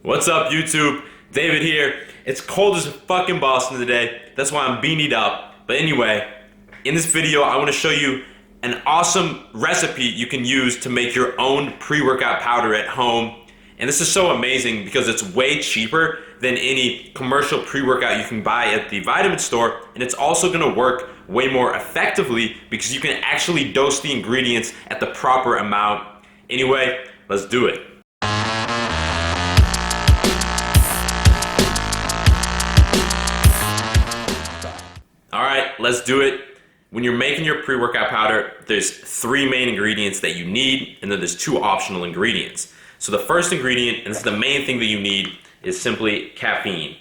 What's up, YouTube? David here. It's cold as fucking Boston today. That's why I'm beanied up. But anyway, in this video, I want to show you an awesome recipe you can use to make your own pre-workout powder at home. And this is so amazing because it's way cheaper than any commercial pre-workout you can buy at the vitamin store. And it's also going to work way more effectively because you can actually dose the ingredients at the proper amount. Anyway, let's do it. Alright, let's do it. When you're making your pre-workout powder, there's 3 main ingredients that you need, and then there's 2 optional ingredients. So the first ingredient, and this is the main thing that you need, is simply caffeine.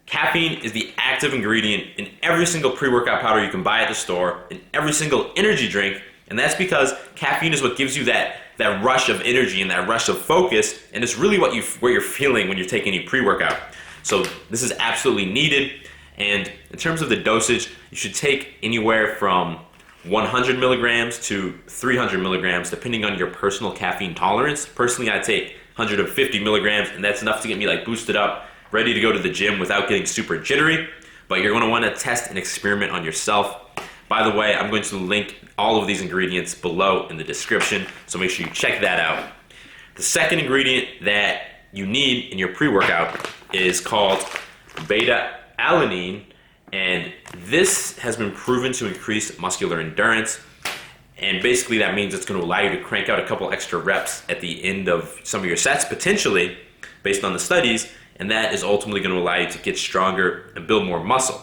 Caffeine is the active ingredient in every single pre-workout powder you can buy at the store, in every single energy drink, and that's because caffeine is what gives you that rush of energy and that rush of focus, and it's really what you're feeling when you're taking any pre-workout. So this is absolutely needed. And in terms of the dosage, you should take anywhere from 100 milligrams to 300 milligrams, depending on your personal caffeine tolerance. Personally, I take 150 milligrams, and that's enough to get me like boosted up, ready to go to the gym without getting super jittery. But you're going to want to test and experiment on yourself. By the way, I'm going to link all of these ingredients below in the description, so make sure you check that out. The second ingredient that you need in your pre-workout is called beta-alanine, and this has been proven to increase muscular endurance, and basically that means it's going to allow you to crank out a couple extra reps at the end of some of your sets, potentially, based on the studies, and that is ultimately going to allow you to get stronger and build more muscle.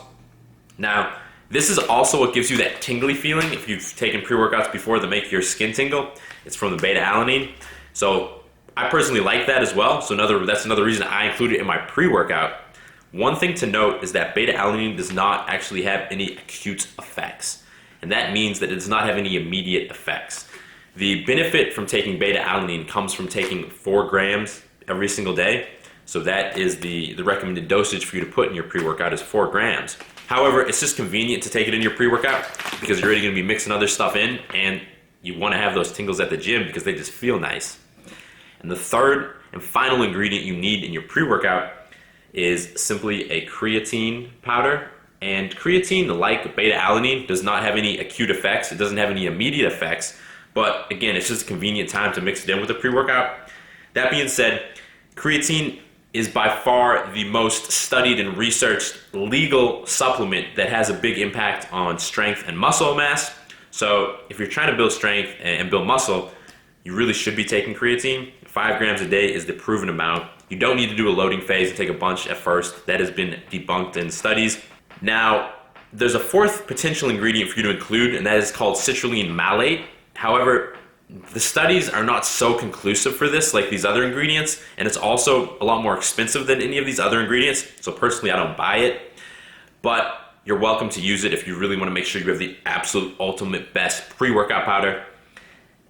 Now, this is also what gives you that tingly feeling if you've taken pre-workouts before that make your skin tingle. It's from the beta-alanine. So I personally like that as well, so that's another reason I include it in my pre-workout. One thing to note is that beta-alanine does not actually have any acute effects, and that means that it does not have any immediate effects. The benefit from taking beta-alanine comes from taking 4 grams every single day, so that is the recommended dosage for you to put in your pre-workout is 4 grams. However, it's just convenient to take it in your pre-workout because you're already going to be mixing other stuff in, and you want to have those tingles at the gym because they just feel nice. And the third and final ingredient you need in your pre-workout is simply a creatine powder. And creatine, like beta-alanine, does not have any acute effects. It doesn't have any immediate effects. But again, it's just a convenient time to mix it in with the pre-workout. That being said, creatine is by far the most studied and researched legal supplement that has a big impact on strength and muscle mass. So if you're trying to build strength and build muscle, you really should be taking creatine. 5 grams a day is the proven amount. You don't need to do a loading phase and take a bunch at first. That has been debunked in studies. Now, there's a 4th potential ingredient for you to include, and that is called CITRULLINE MALATE. However, the studies are not so conclusive for this like these other ingredients, and it's also a lot more expensive than any of these other ingredients, so personally I don't buy it. But you're welcome to use it if you really want to make sure you have the absolute ultimate best pre-workout powder.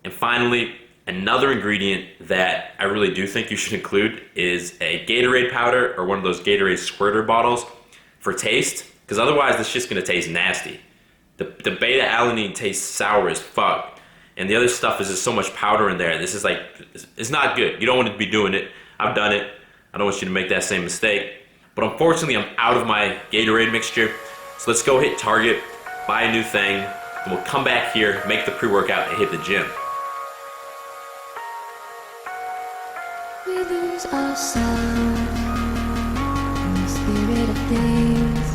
And finally, another ingredient that I really do think you should include is a Gatorade powder or one of those Gatorade squirter bottles for taste, because otherwise it's just going to taste nasty. The beta-alanine tastes sour as fuck, and the other stuff is just so much powder in there. This is like, it's not good. You don't want to be doing it. I've done it. I don't want you to make that same mistake. But unfortunately, I'm out of my Gatorade mixture, so let's go hit Target, buy a new thing, and we'll come back here, make the pre-workout, and hit the gym. We lose ourselves in the spirit of things.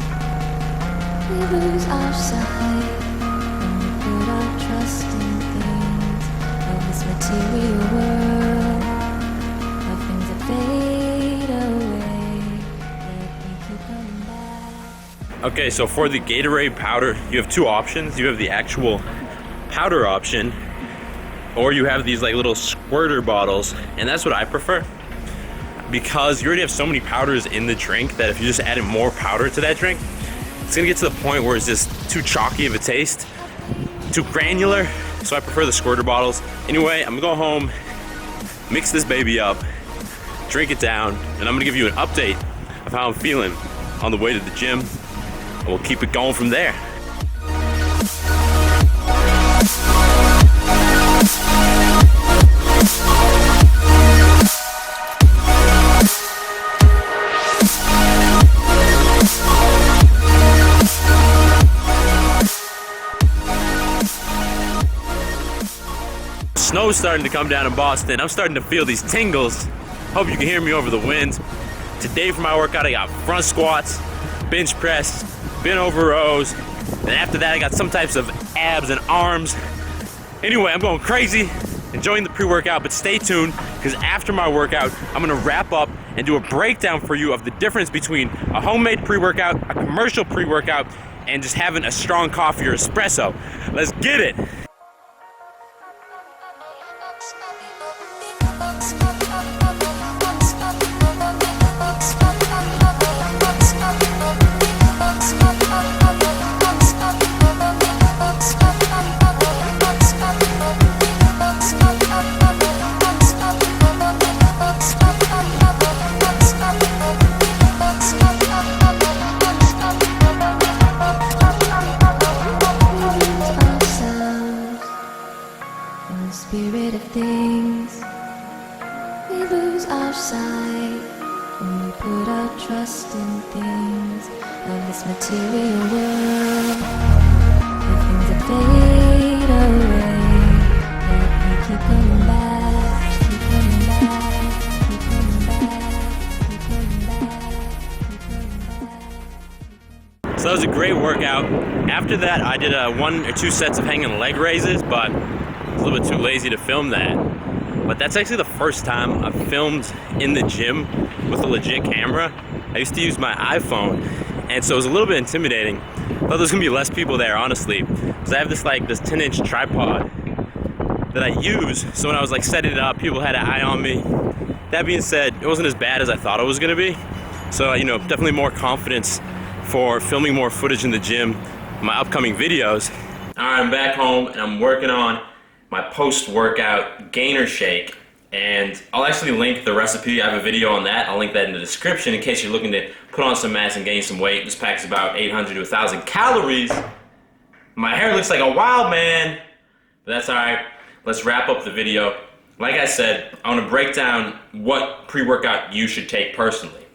We lose our sight when we put our trust in things of this material world, of things that fade away, yet we keep coming back. Okay, so for the Gatorade powder, you have 2 options. You have the actual powder option, or you have these like little squirter bottles, and that's what I prefer because you already have so many powders in the drink that if you just added more powder to that drink, it's gonna get to the point where it's just too chalky of a taste, too granular. So I prefer the squirter bottles. Anyway, I'm gonna go home, mix this baby up, drink it down, and I'm gonna give you an update of how I'm feeling on the way to the gym, and we'll keep it going from there. snow's starting to come down in Boston. I'm starting to feel these tingles. Hope you can hear me over the wind. Today for my workout, I got front squats, bench press, bent over rows. And after that, I got some types of abs and arms. Anyway, I'm going crazy, enjoying the pre-workout, but stay tuned, because after my workout, I'm gonna wrap up and do a breakdown for you of the difference between a homemade pre-workout, a commercial pre-workout, and just having a strong coffee or espresso. Let's get it. Spirit of things, we lose our sight when we put our trust in things of this material world. The things that fade away, yet we keep coming back, keep coming back, keep coming back, keep coming back, keep coming back. So that was a great workout. After that, I did 1 or 2 sets of hanging leg raises, but I was a little bit too lazy to film that. But that's actually the first time I've filmed in the gym with a legit camera. I used to use my iPhone, and so it was a little bit intimidating. I thought there was gonna be less people there, honestly, because I have this 10-inch tripod that I use. So when I was setting it up, people had an eye on me. That being said, it wasn't as bad as I thought it was gonna be. So definitely more confidence for filming more footage in the gym, my upcoming videos. All right, I'm back home and I'm working on my post-workout gainer shake, and I'll actually link the recipe. I have a video on that. I'll link that in the description in case you're looking to put on some mass and gain some weight. This pack is about 800 to 1,000 calories. My hair looks like a wild man, but that's all right. Let's wrap up the video. Like I said, I want to break down what pre-workout you should take personally.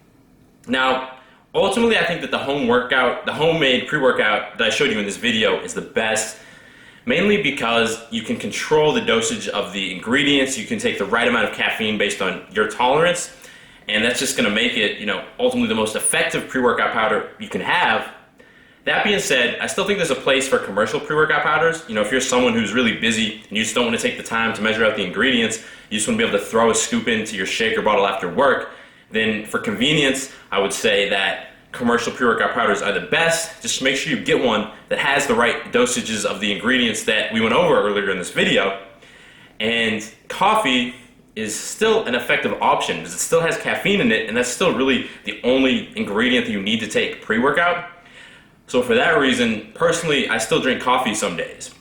Now, ultimately, I think that the homemade pre-workout that I showed you in this video is the best. Mainly because you can control the dosage of the ingredients, you can take the right amount of caffeine based on your tolerance, and that's just gonna make it, ultimately the most effective pre-workout powder you can have. That being said, I still think there's a place for commercial pre-workout powders. If you're someone who's really busy and you just don't wanna take the time to measure out the ingredients, you just wanna be able to throw a scoop into your shaker bottle after work, then for convenience, I would say that commercial pre-workout powders are the best. Just make sure you get one that has the right dosages of the ingredients that we went over earlier in this video. And coffee is still an effective option because it still has caffeine in it, and that's still really the only ingredient that you need to take pre-workout. So for that reason, personally, I still drink coffee some days.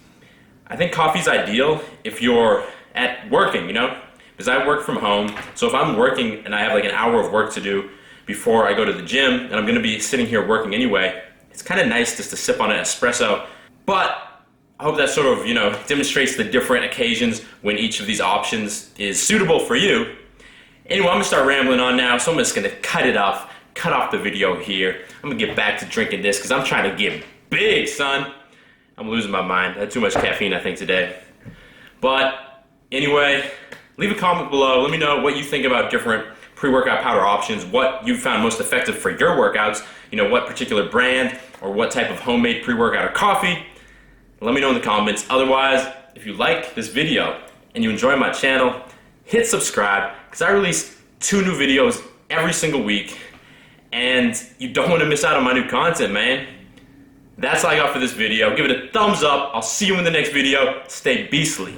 I think coffee's ideal if you're at working, because I work from home. So if I'm working and I have an hour of work to do before I go to the gym, and I'm gonna be sitting here working anyway, it's kind of nice just to sip on an espresso. But I hope that sort of, demonstrates the different occasions when each of these options is suitable for you. Anyway, I'm gonna start rambling on now, so I'm just gonna cut off the video here. I'm gonna get back to drinking this because I'm trying to get big, son. I'm losing my mind. I had too much caffeine, I think, today. But anyway, leave a comment below. Let me know what you think about different pre-workout powder options, what you found most effective for your workouts, what particular brand or what type of homemade pre-workout or coffee. Let me know in the comments. Otherwise, if you like this video and you enjoy my channel, hit subscribe because I release 2 new videos every single week and you don't want to miss out on my new content, man. That's all I got for this video. Give it a thumbs up. I'll see you in the next video. Stay beastly.